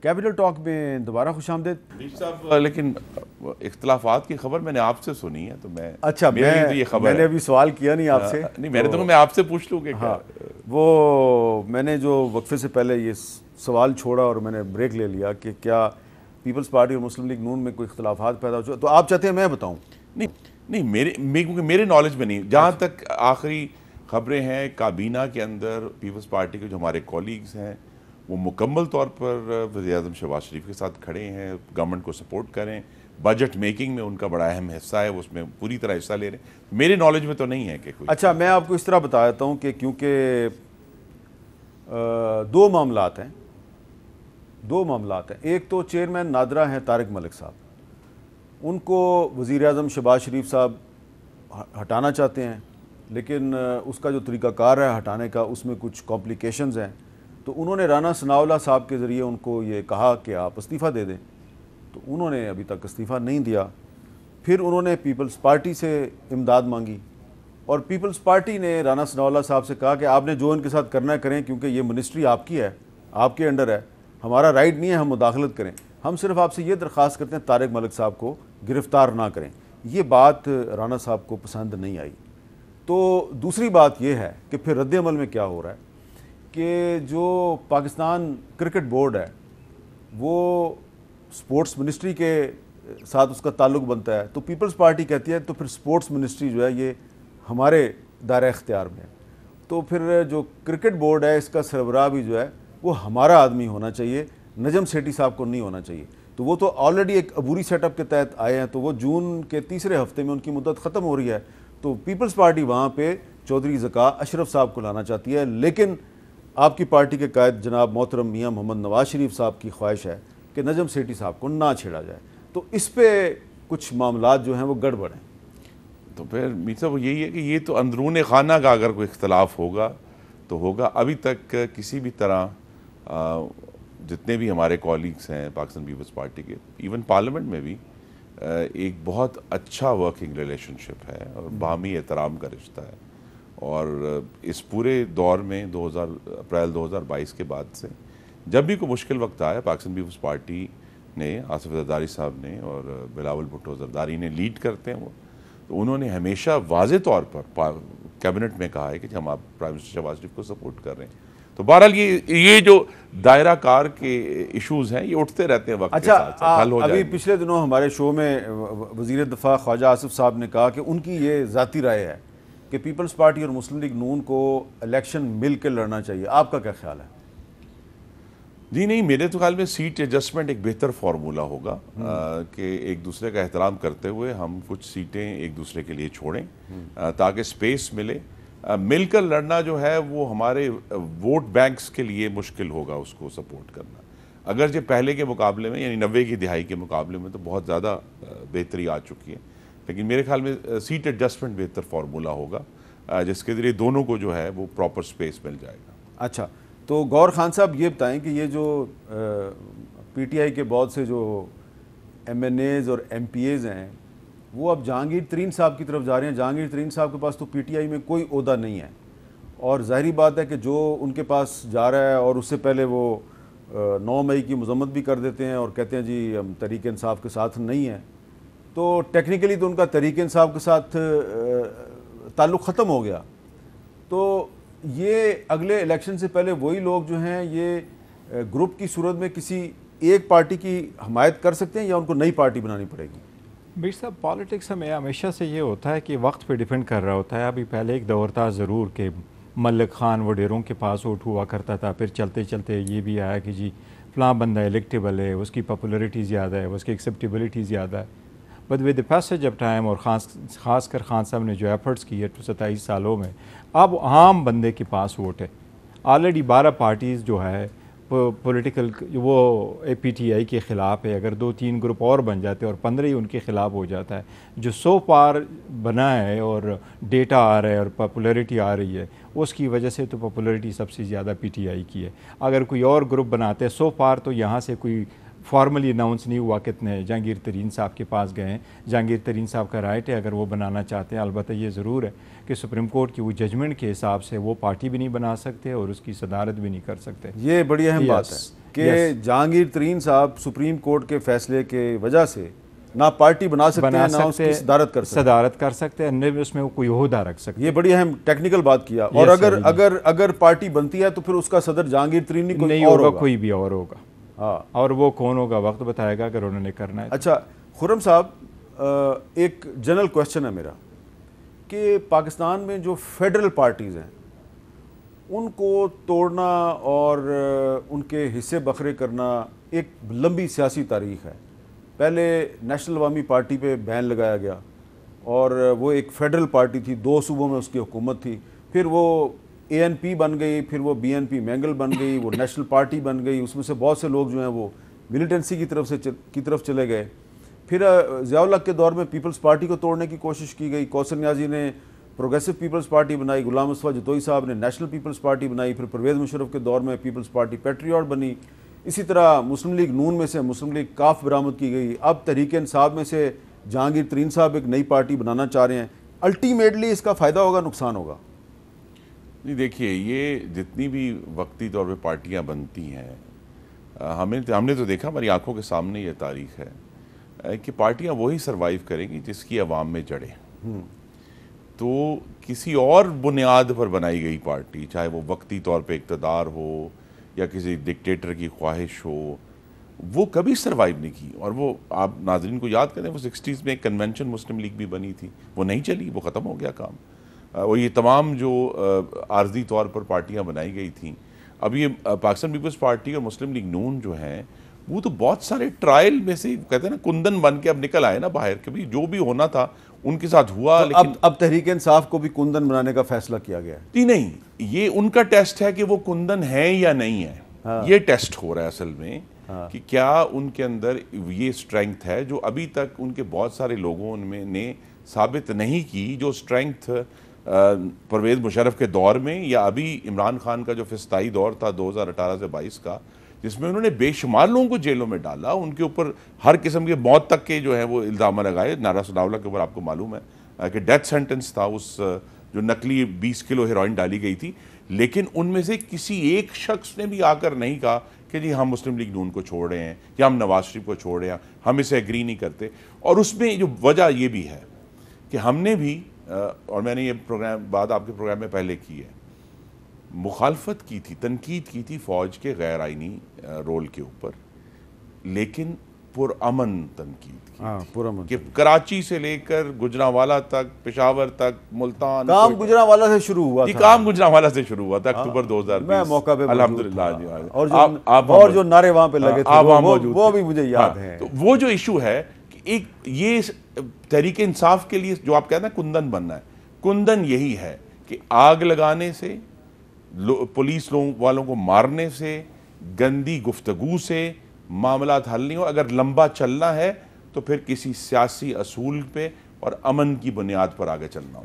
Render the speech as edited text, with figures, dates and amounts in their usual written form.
Capital talk میں دوبارہ خوش آمدید صاحب. لیکن اختلافات کی خبر میں نے آپ سے سنی ہے تو میں اچھا میں نے ابھی سوال کیا نہیں آپ سے. نہیں میں نے تو میں آپ سے پوچھ لوں کہ ہاں وہ میں نے جو وقفے سے پہلے یہ سوال چھوڑا اور میں نے بریک لے لیا کہ کیا پیپلز پارٹی اور مسلم لیگ نون میں کوئی اختلافات پیدا ہو چکے، تو آپ چاہتے ہیں میں بتاؤں؟ نہیں میرے نالج میں نہیں. جہاں تک آخری خبریں ہیں کابینہ کے اندر پیپلز پارٹی کے جو ہمارے کولیگز ہیں وہ مکمل طور پر وزیر اعظم شہباز شریف کے ساتھ کھڑے ہیں، گورنمنٹ کو سپورٹ کریں. بجٹ میکنگ میں ان کا بڑا اہم حصہ ہے، وہ اس میں پوری طرح حصہ لے رہے ہیں. میرے نالج میں تو نہیں ہے کہ کوئی. اچھا میں آپ کو اس طرح بتا دیتا ہوں کہ کیونکہ دو معاملات ہیں. ایک تو چیئرمین نادرا ہیں طارق ملک صاحب، ان کو وزیر اعظم شہباز شریف صاحب ہٹانا چاہتے ہیں، لیکن اس کا جو طریقہ کار ہے ہٹانے کا اس میں کچھ کمپلیکیشنز ہیں. تو انہوں نے رانا ثناءاللہ صاحب کے ذریعے ان کو یہ کہا کہ آپ استعفیٰ دے دیں، تو انہوں نے ابھی تک استعفیٰ نہیں دیا. پھر انہوں نے پیپلز پارٹی سے امداد مانگی اور پیپلز پارٹی نے رانا ثناءاللہ صاحب سے کہا کہ آپ نے جو ان کے ساتھ کرنا ہے کریں، کیونکہ یہ منسٹری آپ کی ہے، آپ کے انڈر ہے، ہمارا رائٹ نہیں ہے ہم مداخلت کریں، ہم صرف آپ سے یہ درخواست کرتے ہیں طارق ملک صاحب کو گرفتار نہ کریں. یہ بات رانا صاحب کو پسند نہیں آئی. تو دوسری بات یہ ہے کہ پھر رد عمل میں کیا ہو رہا ہے کہ جو پاکستان کرکٹ بورڈ ہے وہ سپورٹس منسٹری کے ساتھ اس کا تعلق بنتا ہے، تو پیپلز پارٹی کہتی ہے تو پھر سپورٹس منسٹری جو ہے یہ ہمارے دائرہ اختیار میں ہے، تو پھر جو کرکٹ بورڈ ہے اس کا سربراہ بھی جو ہے وہ ہمارا آدمی ہونا چاہیے، نجم سیٹھی صاحب کو نہیں ہونا چاہیے. تو وہ تو آلریڈی ایک عبوری سیٹ اپ کے تحت آئے ہیں، تو وہ جون کے تیسرے ہفتے میں ان کی مدت ختم ہو رہی ہے. تو پیپلز پارٹی وہاں پہ چودھری ذکا اشرف صاحب کو لانا چاہتی ہے، لیکن آپ کی پارٹی کے قائد جناب محترم میاں محمد نواز شریف صاحب کی خواہش ہے کہ نجم سیٹھی صاحب کو نہ چھیڑا جائے. تو اس پہ کچھ معاملات جو ہیں وہ گڑبڑ ہیں. تو پھر میر صاحب یہی ہے کہ یہ تو اندرون خانہ کا اگر کوئی اختلاف ہوگا تو ہوگا. ابھی تک کسی بھی طرح جتنے بھی ہمارے کولیگز ہیں پاکستان پیپلز پارٹی کے، ایون پارلیمنٹ میں بھی ایک بہت اچھا ورکنگ ریلیشن شپ ہے اور باہمی احترام کا رشتہ ہے. اور اس پورے دور میں اپریل 2022 کے بعد سے جب بھی کوئی مشکل وقت آیا پاکستان پیپلز پارٹی نے، آصف زرداری صاحب نے اور بلاول بھٹو زرداری نے لیڈ کرتے ہیں وہ، تو انہوں نے ہمیشہ واضح طور پر کیبنٹ میں کہا ہے کہ ہم آپ پرائم منسٹر شہباز شریف کو سپورٹ کر رہے ہیں. تو بہرحال یہ جو دائرہ کار کے ایشوز ہیں یہ اٹھتے رہتے ہیں وقت کے ساتھ ساتھ، حل ہو جائیں گے. ابھی پچھلے دنوں ہمارے شو میں وزیر دفاع خواجہ آصف صاحب نے کہا کہ ان کی یہ ذاتی رائے ہے کہ پیپلز پارٹی اور مسلم لیگ نون کو الیکشن مل کے لڑنا چاہیے. آپ کا کیا خیال ہے؟ جی نہیں، میرے تو خیال میں سیٹ ایڈجسٹمنٹ ایک بہتر فارمولہ ہوگا کہ ایک دوسرے کا احترام کرتے ہوئے ہم کچھ سیٹیں ایک دوسرے کے لیے چھوڑیں تاکہ سپیس ملے. مل کر لڑنا جو ہے وہ ہمارے ووٹ بینکس کے لیے مشکل ہوگا اس کو سپورٹ کرنا. اگرچہ پہلے کے مقابلے میں یعنی 90 کی دہائی کے مقابلے میں تو بہت زیادہ بہتری آ چکی ہے، لیکن میرے خیال میں سیٹ ایڈجسٹمنٹ بہتر فارمولہ ہوگا جس کے ذریعے دونوں کو جو ہے وہ پراپر سپیس مل جائے گا. اچھا تو گور خان صاحب یہ بتائیں کہ یہ جو پی ٹی آئی کے بہت سے جو ایم این ایز اور ایم پی ایز ہیں وہ اب جہانگیر ترین صاحب کی طرف جا رہے ہیں. جہانگیر ترین صاحب کے پاس تو پی ٹی آئی میں کوئی عہدہ نہیں ہے، اور ظاہری بات ہے کہ جو ان کے پاس جا رہا ہے اور اس سے پہلے وہ 9 مئی کی مذمت بھی کر دیتے ہیں اور کہتے ہیں جی ہم تحریک انصاف کے ساتھ نہیں ہیں، تو ٹیکنیکلی تو ان کا تحریک انصاف کے ساتھ تعلق ختم ہو گیا. تو یہ اگلے الیکشن سے پہلے وہی لوگ جو ہیں یہ گروپ کی صورت میں کسی ایک پارٹی کی حمایت کر سکتے ہیں یا ان کو نئی پارٹی بنانی پڑے گی؟ بھائی صاحب پالیٹکس میں ہمیشہ سے یہ ہوتا ہے کہ وقت پہ ڈیپینڈ کر رہا ہوتا ہے. ابھی پہلے ایک دور تھا ضرور کہ ملک خان وڈیروں کے پاس ووٹ ہوا کرتا تھا، پھر چلتے چلتے یہ بھی آیا کہ جی فلاں بندہ الیکٹیبل ہے، اس کی پاپولیرٹی زیادہ ہے، اس کی ایکسیپٹیبلٹی زیادہ ہے. But with the passage of time اور خاص کر خان صاحب نے جو ایفرٹس کیے 27 سالوں میں، اب عام بندے کے پاس ووٹ ہے. آلریڈی 12 پارٹیز جو ہے پولیٹیکل وہ اے پی ٹی آئی کے خلاف ہے. اگر 2-3 گروپ اور بن جاتے اور 15 ہی ان کے خلاف ہو جاتا ہے، جو سو پار بنا ہے اور ڈیٹا آ رہا ہے اور پاپولیرٹی آ رہی ہے، اس کی وجہ سے تو پاپولیرٹی سب سے زیادہ پی ٹی آئی کی ہے. اگر کوئی اور گروپ بناتے سو پار تو یہاں سے کوئی فارملی اناؤنس نہیں ہوا کتنے جہانگیر ترین صاحب کے پاس گئے ہیں. جہانگیر ترین صاحب کا رائٹ ہے اگر وہ بنانا چاہتے ہیں. البتہ یہ ضرور ہے کہ سپریم کورٹ کی وہ ججمنٹ کے حساب سے وہ پارٹی بھی نہیں بنا سکتے اور اس کی صدارت بھی نہیں کر سکتے. یہ بڑی اہم بات ہے. کہ جہانگیر ترین صاحب سپریم کورٹ کے فیصلے کے وجہ سے نہ پارٹی بنا سکتے ہیں، نہ اس کی صدارت کر سکتے ہیں، نہ اس میں وہ کوئی عہدہ رکھ سکتے ہیں. یہ بڑی اہم ٹیکنیکل بات کیا. اور اگر پارٹی بنتی ہے تو پھر اس کا صدر جہانگیر ترین نہیں ہوگا، کوئی بھی اور ہوگا. ہاں، اور وہ کون ہوگا وقت بتائے گا اگر انہوں نے کرنا ہے. اچھا خرم صاحب، ایک جنرل کویسچن ہے میرا کہ پاکستان میں جو فیڈرل پارٹیز ہیں ان کو توڑنا اور ان کے حصے بکھرے کرنا ایک لمبی سیاسی تاریخ ہے. پہلے نیشنل عوامی پارٹی پہ بین لگایا گیا اور وہ ایک فیڈرل پارٹی تھی، 2 صوبوں میں اس کی حکومت تھی. پھر وہ اے این پی بن گئی، پھر وہ بی این پی مینگل بن گئی، وہ نیشنل پارٹی بن گئی. اس میں سے بہت سے لوگ جو ہیں وہ ملیٹنسی کی طرف چلے گئے. پھر ضیاء الحق کے دور میں پیپلز پارٹی کو توڑنے کی کوشش کی گئی. کوثر نیازی نے پروگریسو پیپلز پارٹی بنائی، غلام مصطفیٰ جتوئی صاحب نے نیشنل پیپلز پارٹی بنائی، پھر پرویز مشرف کے دور میں پیپلز پارٹی پیٹریوٹ بنی. اسی طرح مسلم لیگ نون میں سے مسلم لیگ کاف برآمد کی گئی. اب تحریک انصاف میں سے جہانگیر ترین صاحب ایک نئی پارٹی بنانا چاہ رہے ہیں. الٹیمیٹلی اس کا فائدہ ہوگا، نقصان ہوگا؟ نہیں دیکھیے، یہ جتنی بھی وقتی طور پہ پارٹیاں بنتی ہیں، ہم نے تو دیکھا، ہماری آنکھوں کے سامنے یہ تاریخ ہے کہ پارٹیاں وہی سروائیو کریں گی جس کی عوام میں جڑیں. تو کسی اور بنیاد پر بنائی گئی پارٹی، چاہے وہ وقتی طور پہ اقتدار ہو یا کسی ڈکٹیٹر کی خواہش ہو، وہ کبھی سروائیو نہیں کی. اور وہ آپ ناظرین کو یاد کریں، وہ 60s میں ایک کنونشن مسلم لیگ بھی بنی تھی، وہ نہیں چلی، وہ ختم ہو گیا کام. وہ یہ تمام جو عارضی طور پر پارٹیاں بنائی گئی تھیں، اب یہ پاکستان پیپلز پارٹی اور مسلم لیگ نون جو ہیں، وہ تو بہت سارے ٹرائل میں سے کہتے ہیں نا کندن بن کے اب نکل آئے نا باہر. کبھی جو بھی ہونا تھا ان کے ساتھ ہوا. لیکن اب تحریک انصاف کو بھی کندن بنانے کا فیصلہ کیا گیا ہے. نہیں، یہ ان کا ٹیسٹ ہے کہ وہ کندن ہے یا نہیں ہے. یہ ٹیسٹ ہو رہا ہے اصل میں کہ کیا ان کے اندر یہ اسٹرینگتھ ہے جو ابھی تک ان کے بہت سارے لوگوں نے ثابت نہیں کی، جو اسٹرینگتھ پرویز مشرف کے دور میں یا ابھی عمران خان کا جو فسطائی دور تھا 2018 سے 22 کا، جس میں انہوں نے بے شمار لوگوں کو جیلوں میں ڈالا، ان کے اوپر ہر قسم کے موت تک کے جو ہیں وہ الزام لگائے. نارا ثناءاللہ کے اوپر آپ کو معلوم ہے کہ ڈیتھ سینٹنس تھا، اس جو نقلی 20 کلو ہیروئن ڈالی گئی تھی. لیکن ان میں سے کسی ایک شخص نے بھی آ کر نہیں کہا کہ جی ہم مسلم لیگ نون کو چھوڑ رہے ہیں یا ہم نواز شریف کو چھوڑ رہے ہیں، ہم اسے ایگری نہیں کرتے. اور اس میں جو وجہ یہ بھی ہے کہ ہم نے بھی، اور میں نے یہ بات آپ کے پروگرام میں پہلے کی ہے، مخالفت کی تھی، تنقید کی تھی فوج کے غیر آئینی رول کے اوپر، لیکن پرامن تنقید کی کہ کراچی سے لے کر گجرانوالہ تک، پشاور تک، ملتان، کام گجرانوالہ سے شروع ہوا تھا. کام گجرانوالہ سے شروع ہوا تھا اکتوبر 2020 میں موقع پہ الحمدللہ. اور جو نعرے وہاں پہ لگے تھے وہ بھی مجھے یاد ہیں. تو وہ جو ایشو ہے کہ ایک یہ تحریک انصاف کے لیے جو آپ کہتے ہیں کندن بننا ہے، کندن یہی ہے کہ آگ لگانے سے، پولیس والوں کو مارنے سے، گندی گفتگو سے معاملات حل نہیں ہو. اگر لمبا چلنا ہے تو پھر کسی سیاسی اصول پہ اور امن کی بنیاد پر آگے چلنا ہو.